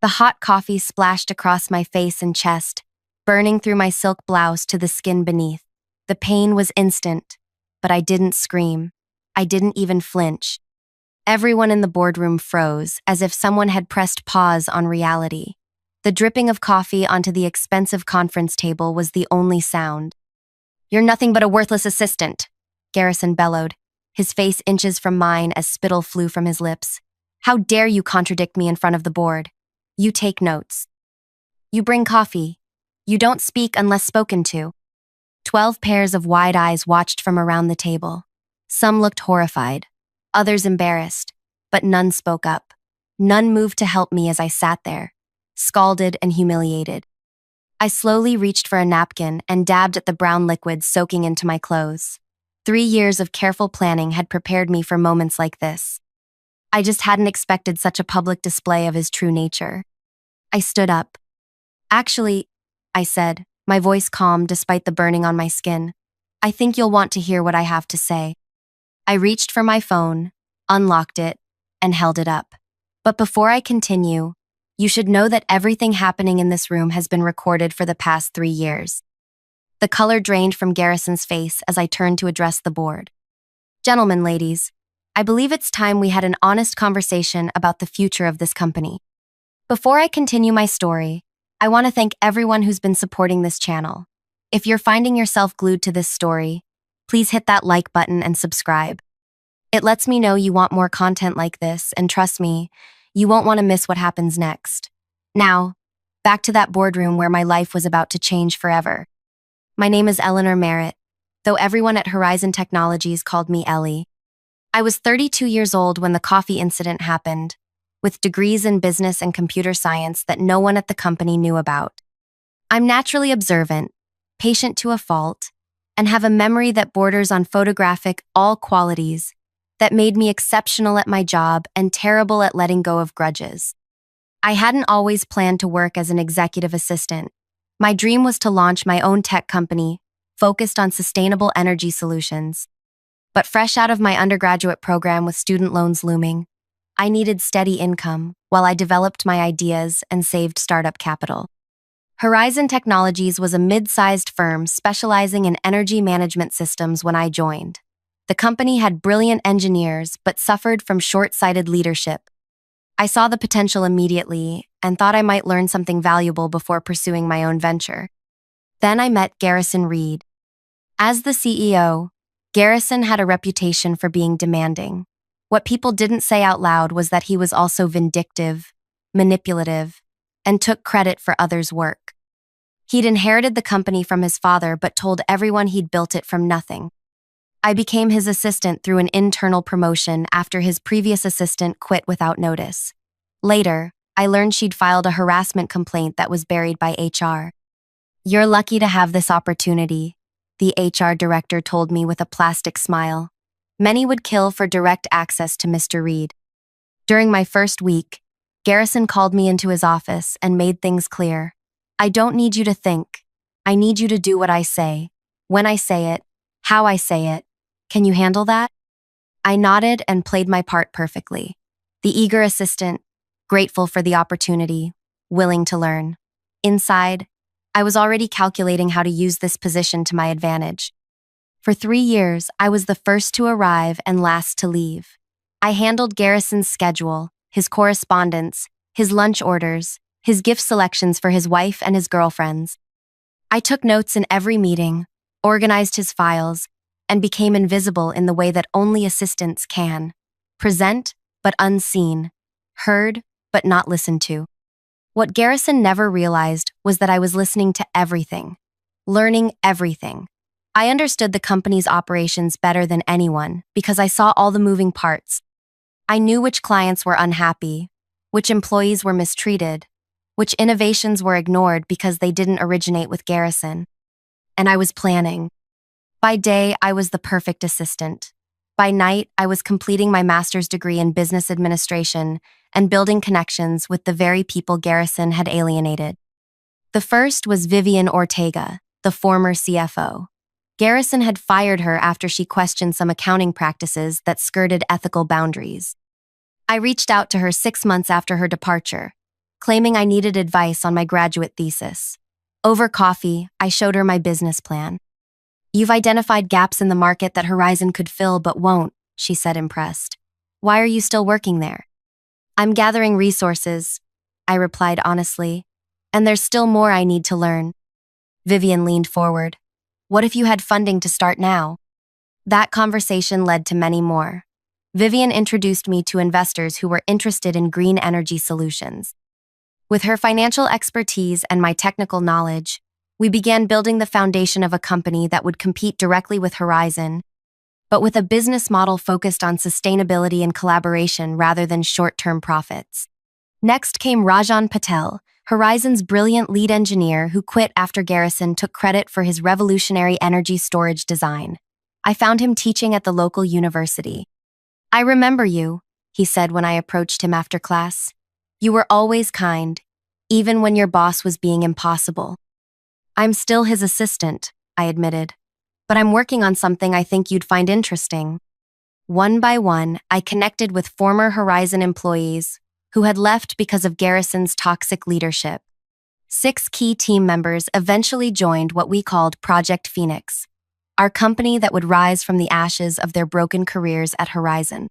The hot coffee splashed across my face and chest, burning through my silk blouse to the skin beneath. The pain was instant, but I didn't scream. I didn't even flinch. Everyone in the boardroom froze, as if someone had pressed pause on reality. The dripping of coffee onto the expensive conference table was the only sound. "You're nothing but a worthless assistant," Garrison bellowed, his face inches from mine as spittle flew from his lips. "How dare you contradict me in front of the board? You take notes. You bring coffee. You don't speak unless spoken to." 12 pairs of wide eyes watched from around the table. Some looked horrified, others embarrassed, but none spoke up. None moved to help me as I sat there, scalded and humiliated. I slowly reached for a napkin and dabbed at the brown liquid soaking into my clothes. 3 years of careful planning had prepared me for moments like this. I just hadn't expected such a public display of his true nature. I stood up. "Actually," I said, my voice calm despite the burning on my skin, "I think you'll want to hear what I have to say." I reached for my phone, unlocked it, and held it up. "But before I continue, you should know that everything happening in this room has been recorded for the past 3 years." The color drained from Garrison's face as I turned to address the board. "Gentlemen, ladies, I believe it's time we had an honest conversation about the future of this company. Before I continue my story, I want to thank everyone who's been supporting this channel. If you're finding yourself glued to this story, please hit that like button and subscribe. It lets me know you want more content like this, and trust me, you won't want to miss what happens next. Now, back to that boardroom where my life was about to change forever. My name is Eleanor Merritt, though everyone at Horizon Technologies called me Ellie. I was 32 years old when the coffee incident happened, with degrees in business and computer science that no one at the company knew about. I'm naturally observant, patient to a fault, and have a memory that borders on photographic all qualities that made me exceptional at my job and terrible at letting go of grudges. I hadn't always planned to work as an executive assistant. My dream was to launch my own tech company, focused on sustainable energy solutions. But fresh out of my undergraduate program with student loans looming, I needed steady income while I developed my ideas and saved startup capital. Horizon Technologies was a mid-sized firm specializing in energy management systems when I joined. The company had brilliant engineers but suffered from short-sighted leadership. I saw the potential immediately and thought I might learn something valuable before pursuing my own venture. Then I met Garrison Reed. As the CEO, Garrison had a reputation for being demanding. What people didn't say out loud was that he was also vindictive, manipulative, and took credit for others' work. He'd inherited the company from his father but told everyone he'd built it from nothing. I became his assistant through an internal promotion after his previous assistant quit without notice. Later, I learned she'd filed a harassment complaint that was buried by HR. "You're lucky to have this opportunity," the HR director told me with a plastic smile. "Many would kill for direct access to Mr. Reed." During my first week, Garrison called me into his office and made things clear. "I don't need you to think. I need you to do what I say, when I say it, how I say it. Can you handle that?" I nodded and played my part perfectly. The eager assistant, grateful for the opportunity, willing to learn. Inside, I was already calculating how to use this position to my advantage. For 3 years, I was the first to arrive and last to leave. I handled Garrison's schedule, his correspondence, his lunch orders, his gift selections for his wife and his girlfriends. I took notes in every meeting, organized his files, and became invisible in the way that only assistants can. Present, but unseen. Heard, but not listened to. What Garrison never realized was that I was listening to everything, learning everything. I understood the company's operations better than anyone because I saw all the moving parts. I knew which clients were unhappy, which employees were mistreated, which innovations were ignored because they didn't originate with Garrison. And I was planning. By day, I was the perfect assistant. By night, I was completing my master's degree in business administration and building connections with the very people Garrison had alienated. The first was Vivian Ortega, the former CFO. Garrison had fired her after she questioned some accounting practices that skirted ethical boundaries. I reached out to her 6 months after her departure, claiming I needed advice on my graduate thesis. Over coffee, I showed her my business plan. "You've identified gaps in the market that Horizon could fill but won't," she said, impressed. "Why are you still working there?" "I'm gathering resources," I replied honestly, "and there's still more I need to learn." Vivian leaned forward. "What if you had funding to start now?" That conversation led to many more. Vivian introduced me to investors who were interested in green energy solutions. With her financial expertise and my technical knowledge, we began building the foundation of a company that would compete directly with Horizon, but with a business model focused on sustainability and collaboration rather than short-term profits. Next came Rajan Patel, Horizon's brilliant lead engineer who quit after Garrison took credit for his revolutionary energy storage design. I found him teaching at the local university. "I remember you," he said when I approached him after class. "You were always kind, even when your boss was being impossible." "I'm still his assistant," I admitted, "but I'm working on something I think you'd find interesting." One by one, I connected with former Horizon employees who had left because of Garrison's toxic leadership. 6 key team members eventually joined what we called Project Phoenix, our company that would rise from the ashes of their broken careers at Horizon.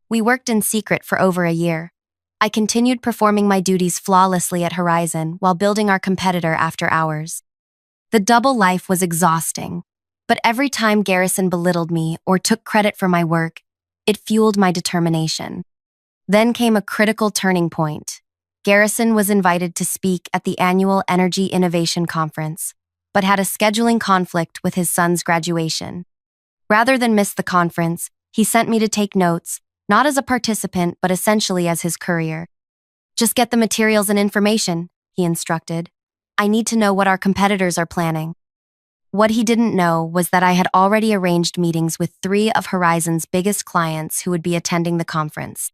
We worked in secret for over a year. I continued performing my duties flawlessly at Horizon while building our competitor after hours. The double life was exhausting, but every time Garrison belittled me or took credit for my work, it fueled my determination. Then came a critical turning point. Garrison was invited to speak at the annual Energy Innovation Conference, but had a scheduling conflict with his son's graduation. Rather than miss the conference, he sent me to take notes, not as a participant, but essentially as his courier. "Just get the materials and information," he instructed. "I need to know what our competitors are planning." What he didn't know was that I had already arranged meetings with 3 of Horizon's biggest clients who would be attending the conference.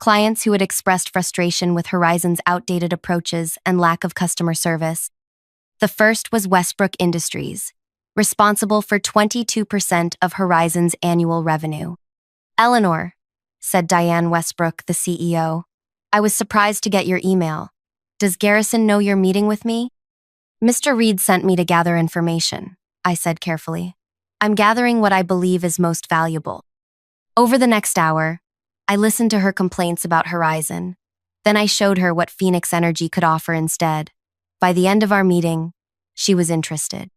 Clients who had expressed frustration with Horizon's outdated approaches and lack of customer service. The first was Westbrook Industries, responsible for 22% of Horizon's annual revenue. "Eleanor," said Diane Westbrook, the CEO, "I was surprised to get your email. Does Garrison know you're meeting with me?" "Mr. Reed sent me to gather information," I said carefully. "I'm gathering what I believe is most valuable." Over the next hour, I listened to her complaints about Horizon. Then I showed her what Phoenix Energy could offer instead. By the end of our meeting, she was interested.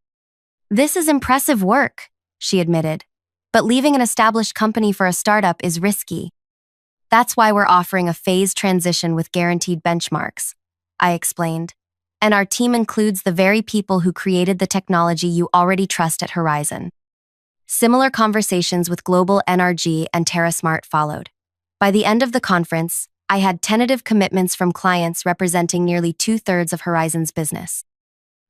"This is impressive work," she admitted, "but leaving an established company for a startup is risky. That's why we're offering a phased transition with guaranteed benchmarks," I explained. "And our team includes the very people who created the technology you already trust at Horizon." Similar conversations with Global NRG and TerraSmart followed. By the end of the conference, I had tentative commitments from clients representing nearly 2/3 of Horizon's business.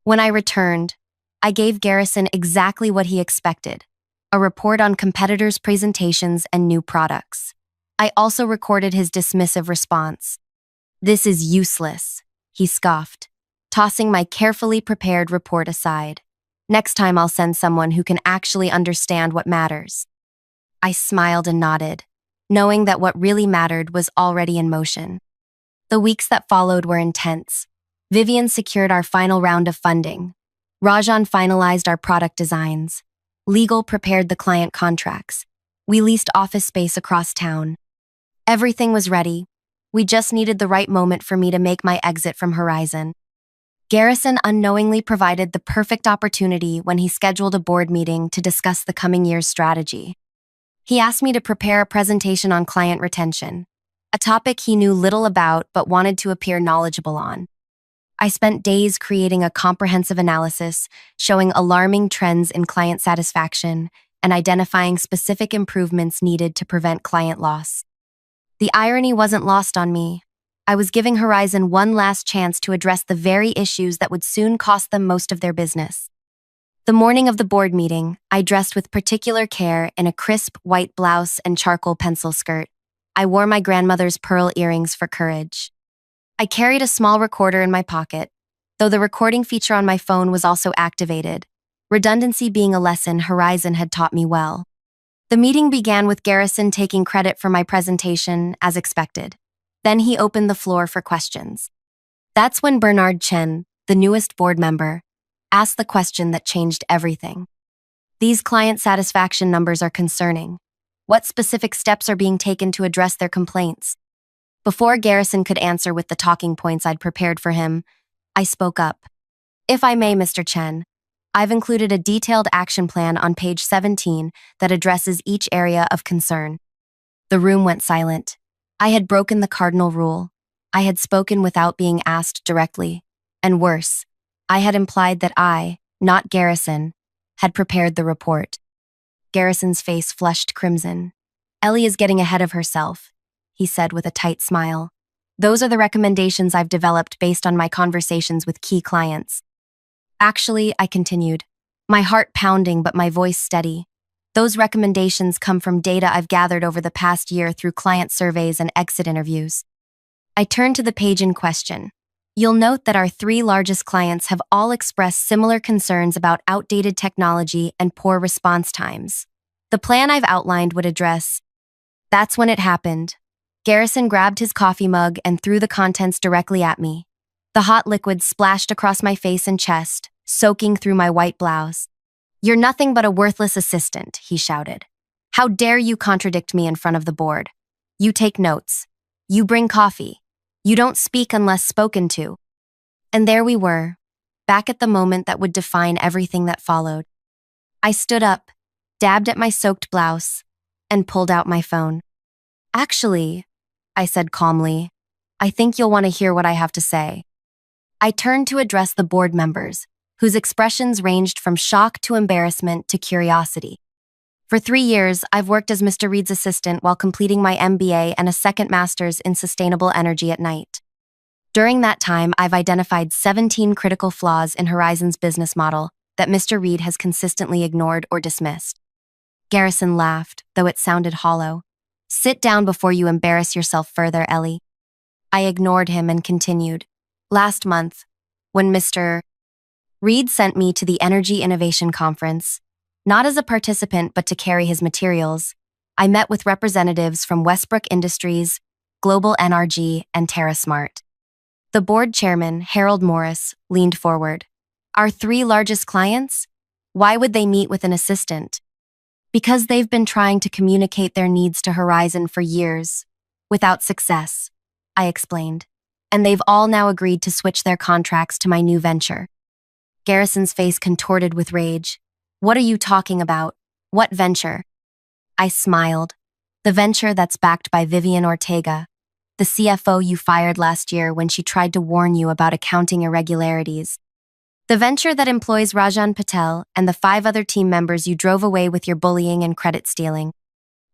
When I returned, I gave Garrison exactly what he expected: a report on competitors' presentations and new products. I also recorded his dismissive response. "This is useless," he scoffed, tossing my carefully prepared report aside. "Next time I'll send someone who can actually understand what matters." I smiled and nodded, knowing that what really mattered was already in motion. The weeks that followed were intense. Vivian secured our final round of funding. Rajan finalized our product designs. Legal prepared the client contracts. We leased office space across town. Everything was ready. We just needed the right moment for me to make my exit from Horizon. Garrison unknowingly provided the perfect opportunity when he scheduled a board meeting to discuss the coming year's strategy. He asked me to prepare a presentation on client retention, a topic he knew little about but wanted to appear knowledgeable on. I spent days creating a comprehensive analysis showing alarming trends in client satisfaction and identifying specific improvements needed to prevent client loss. The irony wasn't lost on me. I was giving Horizon one last chance to address the very issues that would soon cost them most of their business. The morning of the board meeting, I dressed with particular care in a crisp white blouse and charcoal pencil skirt. I wore my grandmother's pearl earrings for courage. I carried a small recorder in my pocket, though the recording feature on my phone was also activated, redundancy being a lesson Horizon had taught me well. The meeting began with Garrison taking credit for my presentation, as expected. Then he opened the floor for questions. That's when Bernard Chen, the newest board member, asked the question that changed everything. These client satisfaction numbers are concerning. What specific steps are being taken to address their complaints? Before Garrison could answer with the talking points I'd prepared for him, I spoke up. If I may, Mr. Chen, I've included a detailed action plan on page 17 that addresses each area of concern. The room went silent. I had broken the cardinal rule. I had spoken without being asked directly. And worse, I had implied that I, not Garrison, had prepared the report. Garrison's face flushed crimson. Ellie is getting ahead of herself, he said with a tight smile. Those are the recommendations I've developed based on my conversations with key clients. Actually, I continued, my heart pounding but my voice steady. Those recommendations come from data I've gathered over the past year through client surveys and exit interviews. I turned to the page in question. You'll note that our 3 largest clients have all expressed similar concerns about outdated technology and poor response times. The plan I've outlined would address. That's when it happened. Garrison grabbed his coffee mug and threw the contents directly at me. The hot liquid splashed across my face and chest, soaking through my white blouse. You're nothing but a worthless assistant, he shouted. How dare you contradict me in front of the board? You take notes. You bring coffee. You don't speak unless spoken to. And there we were, back at the moment that would define everything that followed. I stood up, dabbed at my soaked blouse, and pulled out my phone. Actually, I said calmly, I think you'll want to hear what I have to say. I turned to address the board members, whose expressions ranged from shock to embarrassment to curiosity. For 3 years, I've worked as Mr. Reed's assistant while completing my MBA and a second master's in sustainable energy at night. During that time, I've identified 17 critical flaws in Horizon's business model that Mr. Reed has consistently ignored or dismissed. Garrison laughed, though it sounded hollow. Sit down before you embarrass yourself further, Ellie. I ignored him and continued. Last month, when Mr. Reed sent me to the Energy Innovation Conference, not as a participant but to carry his materials, I met with representatives from Westbrook Industries, Global NRG, and TerraSmart. The board chairman, Harold Morris, leaned forward. Our 3 largest clients? Why would they meet with an assistant? Because they've been trying to communicate their needs to Horizon for years, without success, I explained. And they've all now agreed to switch their contracts to my new venture. Garrison's face contorted with rage. What are you talking about? What venture? I smiled. The venture that's backed by Vivian Ortega, the CFO you fired last year when she tried to warn you about accounting irregularities. The venture that employs Rajan Patel and the 5 other team members you drove away with your bullying and credit stealing.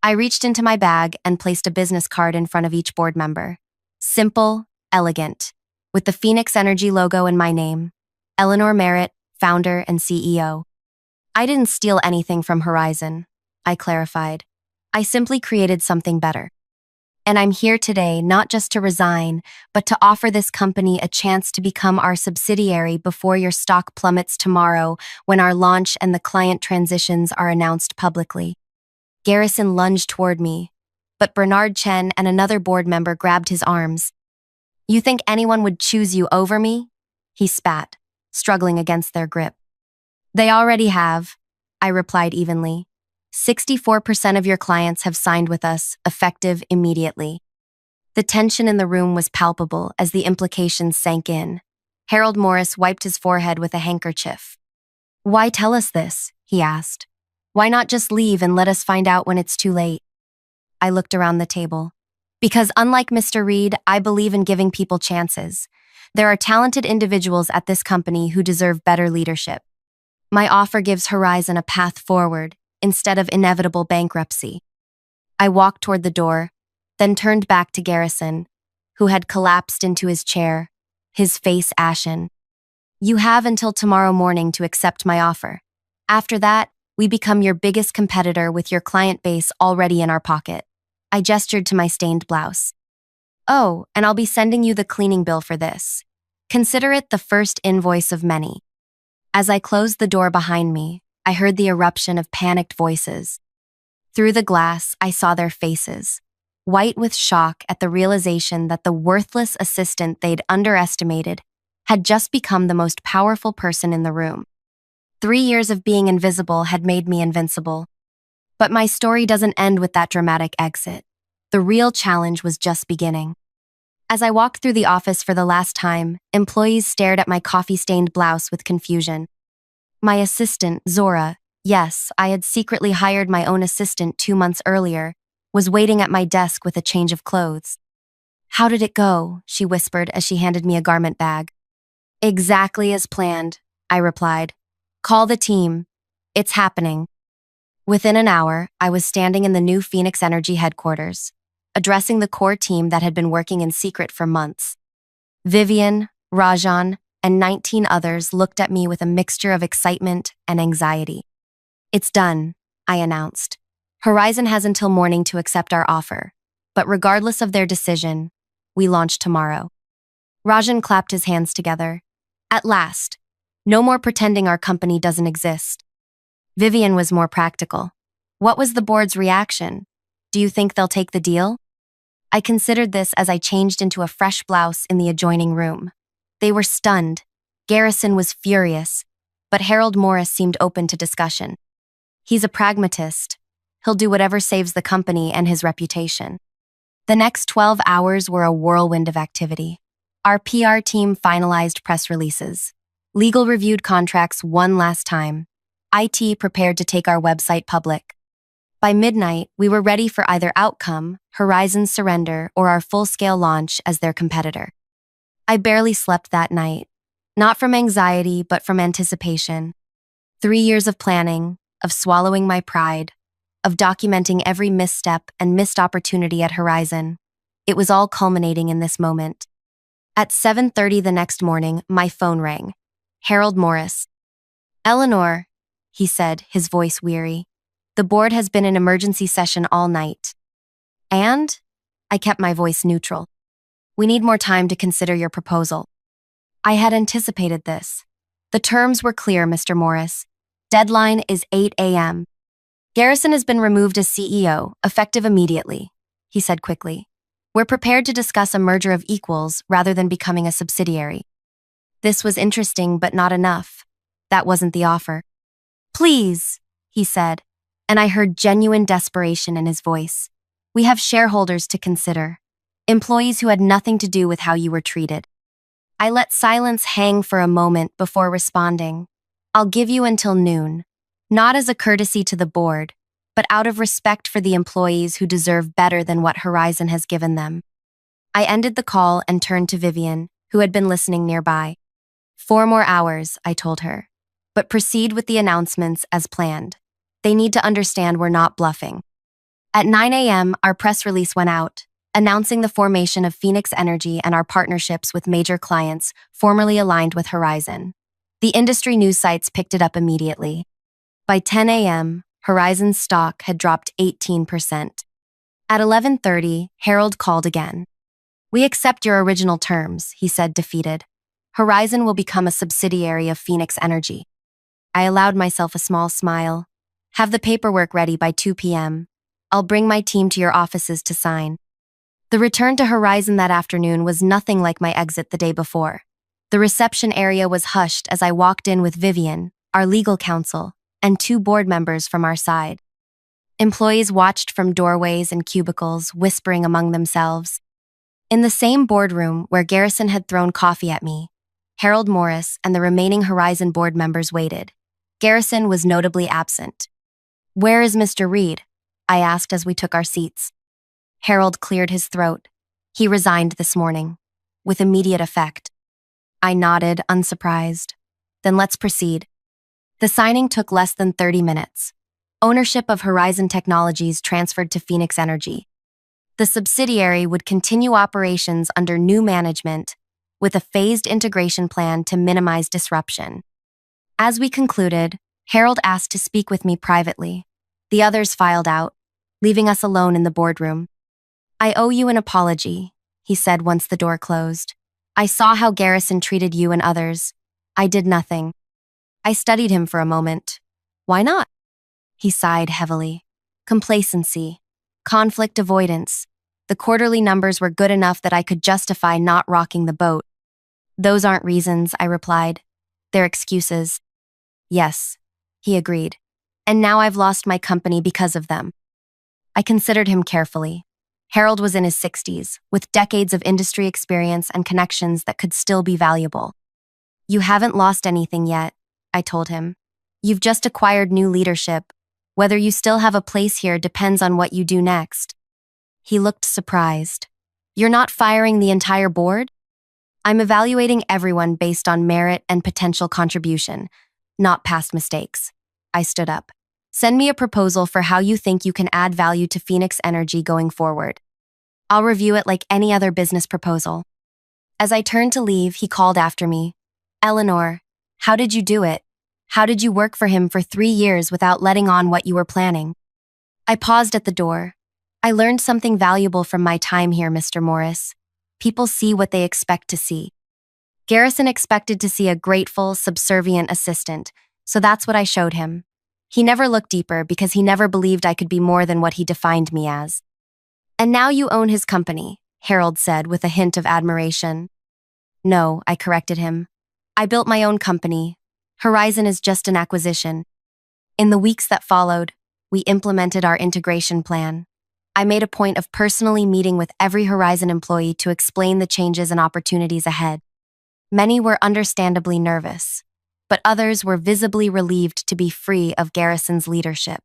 I reached into my bag and placed a business card in front of each board member. Simple, elegant, with the Phoenix Energy logo and my name. Eleanor Merritt, founder and CEO. I didn't steal anything from Horizon, I clarified. I simply created something better. And I'm here today not just to resign, but to offer this company a chance to become our subsidiary before your stock plummets tomorrow when our launch and the client transitions are announced publicly. Garrison lunged toward me, but Bernard Chen and another board member grabbed his arms. You think anyone would choose you over me? He spat, struggling against their grip. They already have, I replied evenly. 64% of your clients have signed with us, effective immediately. The tension in the room was palpable as the implications sank in. Harold Morris wiped his forehead with a handkerchief. Why tell us this? He asked. Why not just leave and let us find out when it's too late? I looked around the table. Because unlike Mr. Reed, I believe in giving people chances. There are talented individuals at this company who deserve better leadership. My offer gives Horizon a path forward, instead of inevitable bankruptcy. I walked toward the door, then turned back to Garrison, who had collapsed into his chair, his face ashen. You have until tomorrow morning to accept my offer. After that, we become your biggest competitor with your client base already in our pocket. I gestured to my stained blouse. Oh, and I'll be sending you the cleaning bill for this. Consider it the first invoice of many. As I closed the door behind me, I heard the eruption of panicked voices. Through the glass, I saw their faces. white with shock at the realization that the worthless assistant they'd underestimated had just become the most powerful person in the room. 3 years of being invisible had made me invincible. But my story doesn't end with that dramatic exit. The real challenge was just beginning. As I walked through the office for the last time, employees stared at my coffee-stained blouse with confusion. My assistant, Zora, yes, I had secretly hired my own assistant 2 months earlier, was waiting at my desk with a change of clothes. "How did it go?" she whispered as she handed me a garment bag. "Exactly as planned," I replied. "Call the team. It's happening." Within an hour, I was standing in the new Phoenix Energy headquarters, addressing the core team that had been working in secret for months. Vivian, Rajan, and 19 others looked at me with a mixture of excitement and anxiety. "It's done," I announced. "Horizon has until morning to accept our offer, but regardless of their decision, we launch tomorrow." Rajan clapped his hands together. "At last. No more pretending our company doesn't exist." Vivian was more practical. "What was the board's reaction? Do you think they'll take the deal?" I considered this as I changed into a fresh blouse in the adjoining room. They were stunned. Garrison was furious, but Harold Morris seemed open to discussion. He's a pragmatist. He'll do whatever saves the company and his reputation. The next 12 hours were a whirlwind of activity. Our PR team finalized press releases. Legal reviewed contracts one last time. IT prepared to take our website public. By midnight, we were ready for either outcome, Horizon's surrender, or our full-scale launch as their competitor. I barely slept that night, not from anxiety, but from anticipation. 3 years of planning, of swallowing my pride, of documenting every misstep and missed opportunity at Horizon. It was all culminating in this moment. At 7:30 the next morning, my phone rang. Harold Morris. "Eleanor," he said, his voice weary. "The board has been in emergency session all night." "And?" I kept my voice neutral. "We need more time to consider your proposal." I had anticipated this. The terms were clear, Mr. Morris. Deadline is 8 a.m. "Garrison has been removed as CEO, effective immediately," he said quickly. "We're prepared to discuss a merger of equals rather than becoming a subsidiary." This was interesting, but not enough. That wasn't the offer. "Please," he said, and I heard genuine desperation in his voice. "We have shareholders to consider, employees who had nothing to do with how you were treated." I let silence hang for a moment before responding. "I'll give you until noon, not as a courtesy to the board, but out of respect for the employees who deserve better than what Horizon has given them." I ended the call and turned to Vivian, who had been listening nearby. 4 more hours, I told her, but proceed with the announcements as planned. They need to understand we're not bluffing. At 9 a.m., our press release went out, announcing the formation of Phoenix Energy and our partnerships with major clients formerly aligned with Horizon. The industry news sites picked it up immediately. By 10 a.m., Horizon's stock had dropped 18%. At 11:30, Harold called again. "We accept your original terms," he said, defeated. "Horizon will become a subsidiary of Phoenix Energy." I allowed myself a small smile. "Have the paperwork ready by 2 p.m. I'll bring my team to your offices to sign." The return to Horizon that afternoon was nothing like my exit the day before. The reception area was hushed as I walked in with Vivian, our legal counsel, and 2 board members from our side. Employees watched from doorways and cubicles, whispering among themselves. In the same boardroom where Garrison had thrown coffee at me, Harold Morris and the remaining Horizon board members waited. Garrison was notably absent. "Where is Mr. Reed?" I asked as we took our seats. Harold cleared his throat. "He resigned this morning, with immediate effect." I nodded, unsurprised. "Then let's proceed." The signing took less than 30 minutes. Ownership of Horizon Technologies transferred to Phoenix Energy. The subsidiary would continue operations under new management, with a phased integration plan to minimize disruption. As we concluded, Harold asked to speak with me privately. The others filed out, leaving us alone in the boardroom. "I owe you an apology," he said once the door closed. "I saw how Garrison treated you and others. I did nothing." I studied him for a moment. "Why not?" He sighed heavily. "Complacency. Conflict avoidance. The quarterly numbers were good enough that I could justify not rocking the boat. Those aren't reasons, I replied. They're excuses. Yes, he agreed. And now I've lost my company because of them. I considered him carefully. Harold was in his 60s, with decades of industry experience and connections that could still be valuable. You haven't lost anything yet, I told him. You've just acquired new leadership. Whether you still have a place here depends on what you do next. He looked surprised. You're not firing the entire board? I'm evaluating everyone based on merit and potential contribution, not past mistakes. I stood up. Send me a proposal for how you think you can add value to Phoenix Energy going forward. I'll review it like any other business proposal. As I turned to leave, he called after me. Eleanor, how did you do it? How did you work for him for 3 years without letting on what you were planning? I paused at the door. I learned something valuable from my time here, Mr. Morris. People see what they expect to see. Garrison expected to see a grateful, subservient assistant, so that's what I showed him. He never looked deeper because he never believed I could be more than what he defined me as. And now you own his company, Harold said with a hint of admiration. No, I corrected him. I built my own company. Horizon is just an acquisition. In the weeks that followed, we implemented our integration plan. I made a point of personally meeting with every Horizon employee to explain the changes and opportunities ahead. Many were understandably nervous, but others were visibly relieved to be free of Garrison's leadership.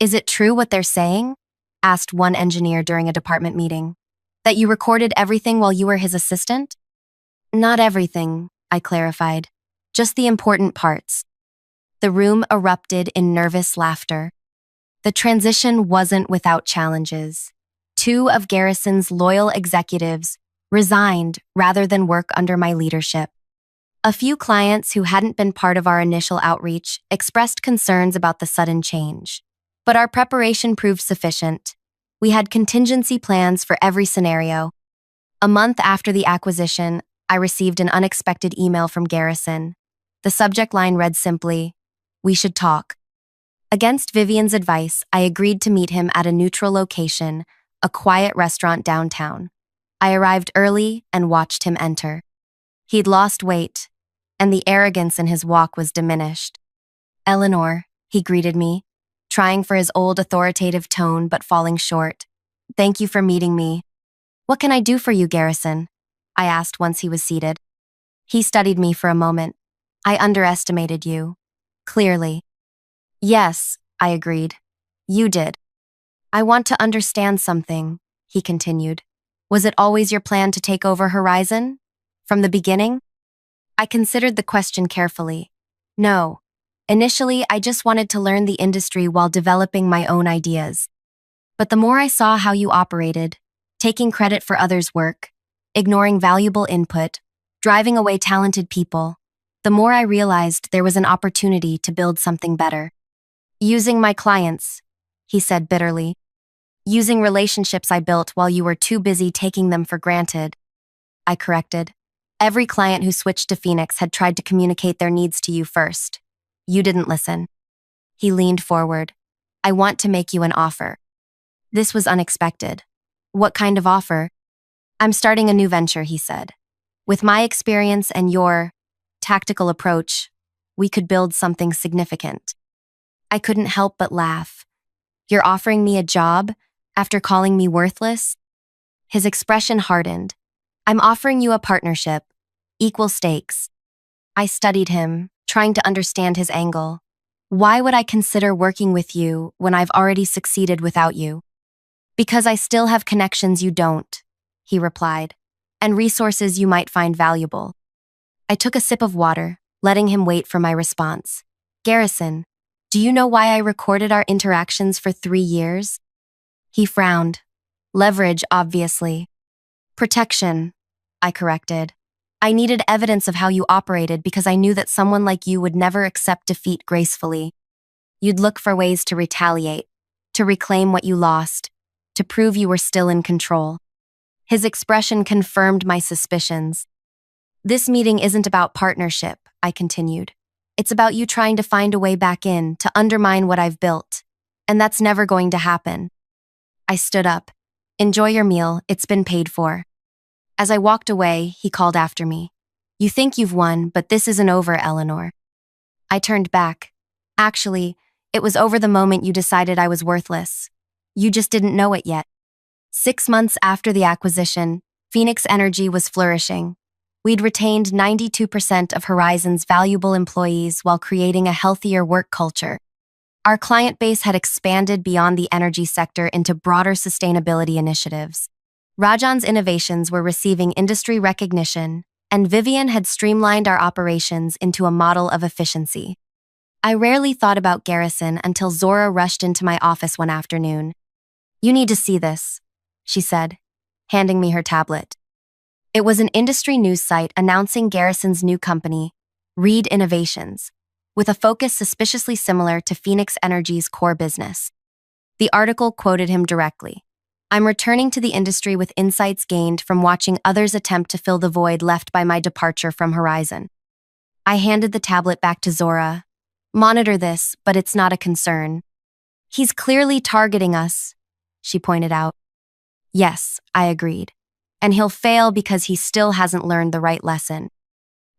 Is it true what they're saying? Asked one engineer during a department meeting. That you recorded everything while you were his assistant? Not everything, I clarified. Just the important parts. The room erupted in nervous laughter. The transition wasn't without challenges. 2 of Garrison's loyal executives resigned rather than work under my leadership. A few clients who hadn't been part of our initial outreach expressed concerns about the sudden change. But our preparation proved sufficient. We had contingency plans for every scenario. A month after the acquisition, I received an unexpected email from Garrison. The subject line read simply, "We should talk." Against Vivian's advice, I agreed to meet him at a neutral location, a quiet restaurant downtown. I arrived early and watched him enter. He'd lost weight, and the arrogance in his walk was diminished. Eleanor, he greeted me, trying for his old authoritative tone but falling short. Thank you for meeting me. What can I do for you, Garrison? I asked once he was seated. He studied me for a moment. I underestimated you. Clearly. Yes, I agreed. You did. I want to understand something, he continued. Was it always your plan to take over Horizon? From the beginning? I considered the question carefully. No. Initially, I just wanted to learn the industry while developing my own ideas. But the more I saw how you operated, taking credit for others' work, ignoring valuable input, driving away talented people, the more I realized there was an opportunity to build something better. Using my clients, he said bitterly. Using relationships I built while you were too busy taking them for granted. I corrected. Every client who switched to Phoenix had tried to communicate their needs to you first. You didn't listen. He leaned forward. I want to make you an offer. This was unexpected. What kind of offer? I'm starting a new venture, he said. With my experience and your tactical approach, we could build something significant. I couldn't help but laugh. You're offering me a job after calling me worthless? His expression hardened. I'm offering you a partnership, equal stakes. I studied him, trying to understand his angle. Why would I consider working with you when I've already succeeded without you? Because I still have connections you don't, he replied, and resources you might find valuable. I took a sip of water, letting him wait for my response. Garrison, do you know why I recorded our interactions for 3 years? He frowned. Leverage, obviously. Protection, I corrected. I needed evidence of how you operated because I knew that someone like you would never accept defeat gracefully. You'd look for ways to retaliate, to reclaim what you lost, to prove you were still in control. His expression confirmed my suspicions. This meeting isn't about partnership, I continued. It's about you trying to find a way back in, to undermine what I've built. And that's never going to happen. I stood up. Enjoy your meal, it's been paid for. As I walked away, he called after me. You think you've won, but this isn't over, Eleanor. I turned back. Actually, it was over the moment you decided I was worthless. You just didn't know it yet. 6 months after the acquisition, Phoenix Energy was flourishing. We'd retained 92% of Horizon's valuable employees while creating a healthier work culture. Our client base had expanded beyond the energy sector into broader sustainability initiatives. Rajan's innovations were receiving industry recognition, and Vivian had streamlined our operations into a model of efficiency. I rarely thought about Garrison until Zora rushed into my office one afternoon. You need to see this, she said, handing me her tablet. It was an industry news site announcing Garrison's new company, Reed Innovations, with a focus suspiciously similar to Phoenix Energy's core business. The article quoted him directly. I'm returning to the industry with insights gained from watching others attempt to fill the void left by my departure from Horizon. I handed the tablet back to Zora. Monitor this, but it's not a concern. He's clearly targeting us, she pointed out. Yes, I agreed. And he'll fail because he still hasn't learned the right lesson.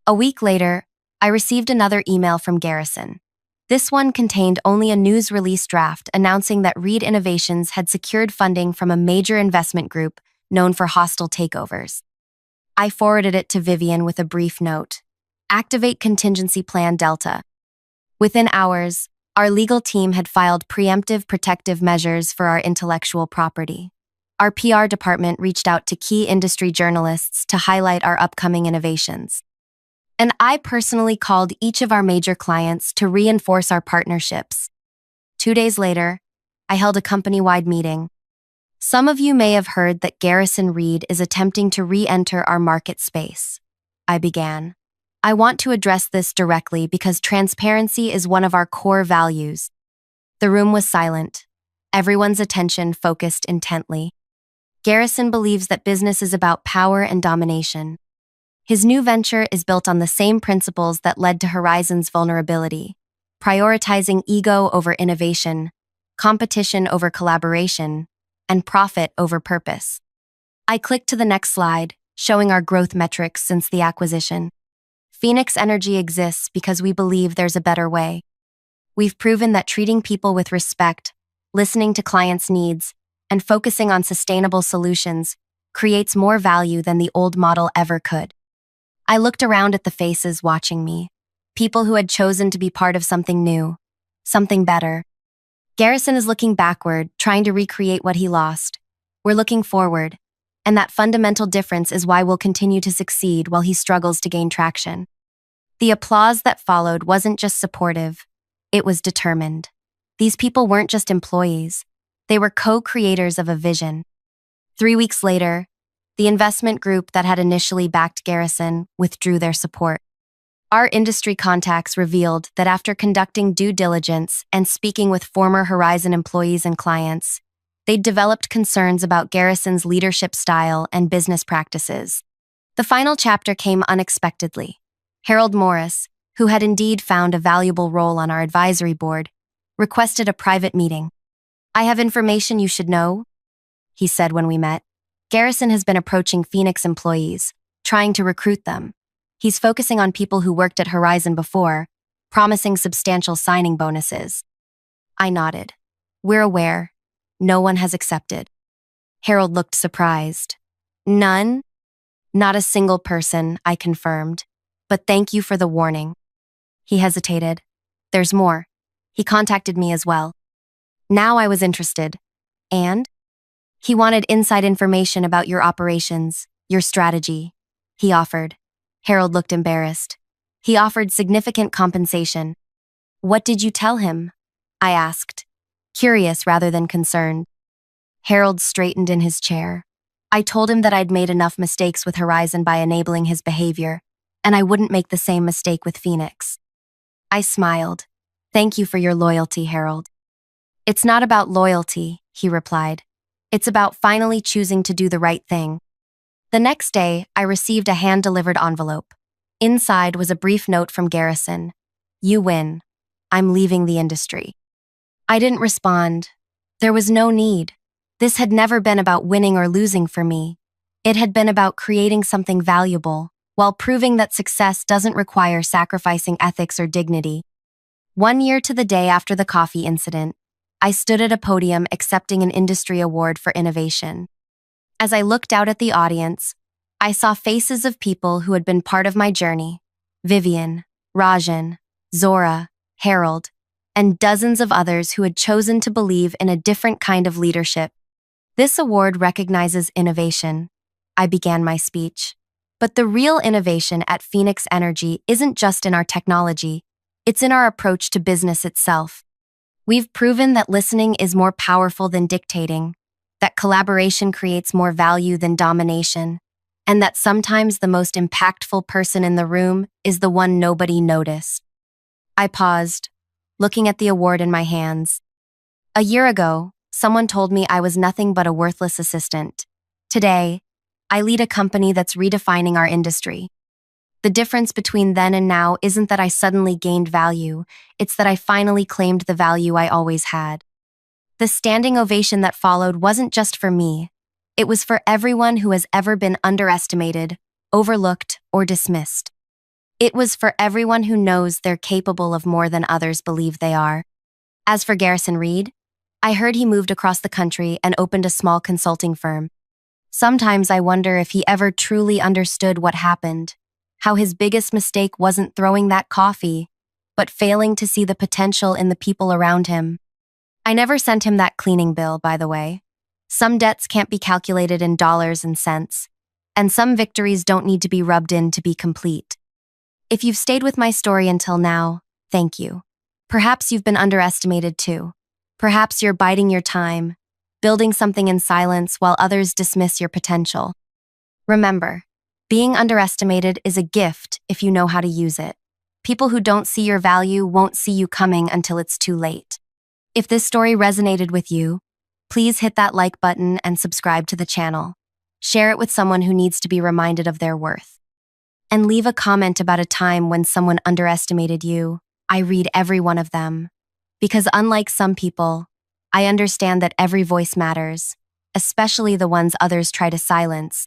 A week later, I received another email from Garrison. This one contained only a news release draft announcing that Reed Innovations had secured funding from a major investment group known for hostile takeovers. I forwarded it to Vivian with a brief note. Activate Contingency Plan Delta. Within hours, our legal team had filed preemptive protective measures for our intellectual property. Our PR department reached out to key industry journalists to highlight our upcoming innovations. And I personally called each of our major clients to reinforce our partnerships. 2 days later, I held a company-wide meeting. Some of you may have heard that Garrison Reed is attempting to re-enter our market space. I began. I want to address this directly because transparency is one of our core values. The room was silent. Everyone's attention focused intently. Garrison believes that business is about power and domination. His new venture is built on the same principles that led to Horizon's vulnerability, prioritizing ego over innovation, competition over collaboration, and profit over purpose. I clicked to the next slide, showing our growth metrics since the acquisition. Phoenix Energy exists because we believe there's a better way. We've proven that treating people with respect, listening to clients' needs, and focusing on sustainable solutions creates more value than the old model ever could. I looked around at the faces watching me, people who had chosen to be part of something new, something better. Garrison is looking backward, trying to recreate what he lost. We're looking forward, and that fundamental difference is why we'll continue to succeed while he struggles to gain traction. The applause that followed wasn't just supportive, it was determined. These people weren't just employees, they were co-creators of a vision. 3 weeks later, the investment group that had initially backed Garrison withdrew their support. Our industry contacts revealed that after conducting due diligence and speaking with former Horizon employees and clients, they'd developed concerns about Garrison's leadership style and business practices. The final chapter came unexpectedly. Harold Morris, who had indeed found a valuable role on our advisory board, requested a private meeting. I have information you should know, he said when we met. Garrison has been approaching Phoenix employees, trying to recruit them. He's focusing on people who worked at Horizon before, promising substantial signing bonuses. I nodded. We're aware. No one has accepted. Harold looked surprised. None? Not a single person, I confirmed. But thank you for the warning. He hesitated. There's more. He contacted me as well. Now I was interested. And? He wanted inside information about your operations, your strategy. He offered. Harold looked embarrassed. He offered significant compensation. What did you tell him? I asked, curious rather than concerned. Harold straightened in his chair. I told him that I'd made enough mistakes with Horizon by enabling his behavior, and I wouldn't make the same mistake with Phoenix. I smiled. Thank you for your loyalty, Harold. It's not about loyalty, he replied. It's about finally choosing to do the right thing. The next day, I received a hand-delivered envelope. Inside was a brief note from Garrison. You win. I'm leaving the industry. I didn't respond. There was no need. This had never been about winning or losing for me. It had been about creating something valuable, while proving that success doesn't require sacrificing ethics or dignity. 1 year to the day after the coffee incident, I stood at a podium accepting an industry award for innovation. As I looked out at the audience, I saw faces of people who had been part of my journey: Vivian, Rajan, Zora, Harold, and dozens of others who had chosen to believe in a different kind of leadership. This award recognizes innovation. I began my speech. But the real innovation at Phoenix Energy isn't just in our technology, it's in our approach to business itself. We've proven that listening is more powerful than dictating, that collaboration creates more value than domination, and that sometimes the most impactful person in the room is the one nobody noticed. I paused, looking at the award in my hands. A year ago, someone told me I was nothing but a worthless assistant. Today, I lead a company that's redefining our industry. The difference between then and now isn't that I suddenly gained value, it's that I finally claimed the value I always had. The standing ovation that followed wasn't just for me. It was for everyone who has ever been underestimated, overlooked, or dismissed. It was for everyone who knows they're capable of more than others believe they are. As for Garrison Reed, I heard he moved across the country and opened a small consulting firm. Sometimes I wonder if he ever truly understood what happened, how his biggest mistake wasn't throwing that coffee, but failing to see the potential in the people around him. I never sent him that cleaning bill, by the way. Some debts can't be calculated in dollars and cents, and some victories don't need to be rubbed in to be complete. If you've stayed with my story until now, thank you. Perhaps you've been underestimated too. Perhaps you're biding your time, building something in silence while others dismiss your potential. Remember, being underestimated is a gift if you know how to use it. People who don't see your value won't see you coming until it's too late. If this story resonated with you, please hit that like button and subscribe to the channel. Share it with someone who needs to be reminded of their worth. And leave a comment about a time when someone underestimated you. I read every one of them. Because unlike some people, I understand that every voice matters, especially the ones others try to silence.